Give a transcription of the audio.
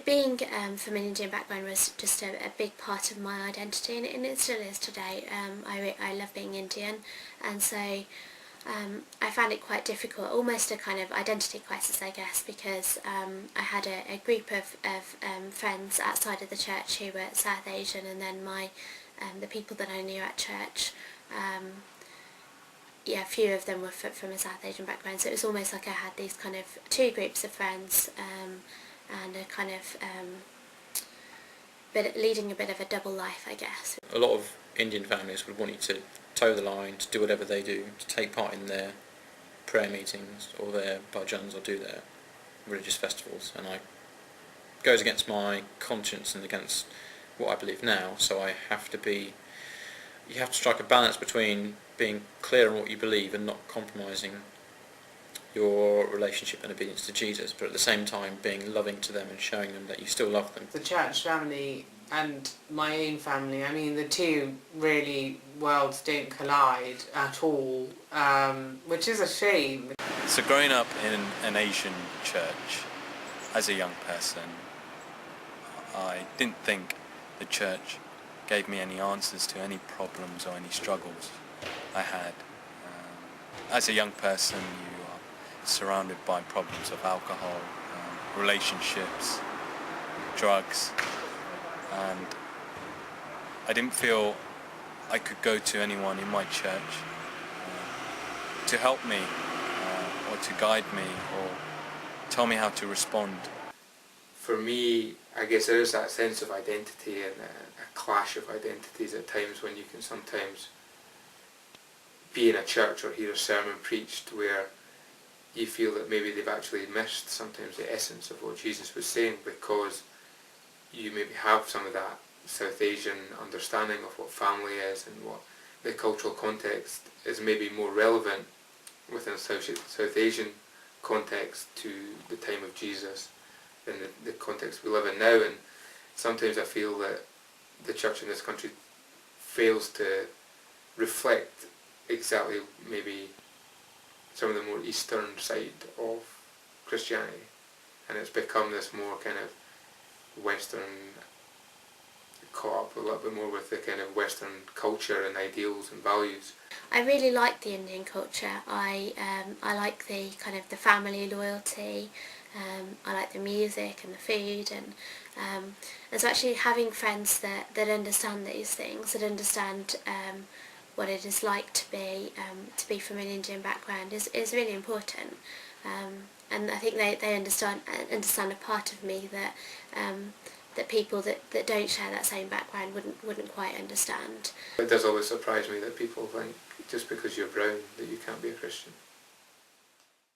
Being from an Indian background was just a big part of my identity, and it still is today. I love being Indian, and so I found it quite difficult, almost a kind of identity crisis, I guess, because I had a group of friends outside of the church who were South Asian, and then the people that I knew at church, a few of them were from a South Asian background, so it was almost like I had these kind of two groups of friends, and a kind of leading a bit of a double life, I guess. A lot of Indian families would want you to toe the line, to do whatever they do, to take part in their prayer meetings or their bhajans or do their religious festivals, and it goes against my conscience and against what I believe now, so you have to strike a balance between being clear on what you believe and not compromising your relationship and obedience to Jesus, but at the same time being loving to them and showing them that you still love them. The church family and my own family, I mean, the two really worlds don't collide at all, which is a shame. So growing up in an Asian church as a young person, I didn't think the church gave me any answers to any problems or any struggles I had. As a young person, you are surrounded by problems of alcohol, relationships, drugs, and I didn't feel I could go to anyone in my church to help me or to guide me or tell me how to respond. For me, I guess there is that sense of identity and a clash of identities at times when you can sometimes be in a church or hear a sermon preached where you feel that maybe they've actually missed sometimes the essence of what Jesus was saying, because you maybe have some of that South Asian understanding of what family is and what the cultural context is maybe more relevant within a South Asian context to the time of Jesus than the context we live in now. And sometimes I feel that the church in this country fails to reflect exactly maybe some of the more eastern side of Christianity, and it's become this more kind of Western, caught up a little bit more with the kind of Western culture and ideals and values. I really like the Indian culture. I like the kind of the family loyalty. I like the music and the food, and so actually having friends that understand these things, that understand what it is like to be from an Indian background is really important. And I think they understand a part of me that that people that don't share that same background wouldn't quite understand. It does always surprise me that people think just because you're brown that you can't be a Christian.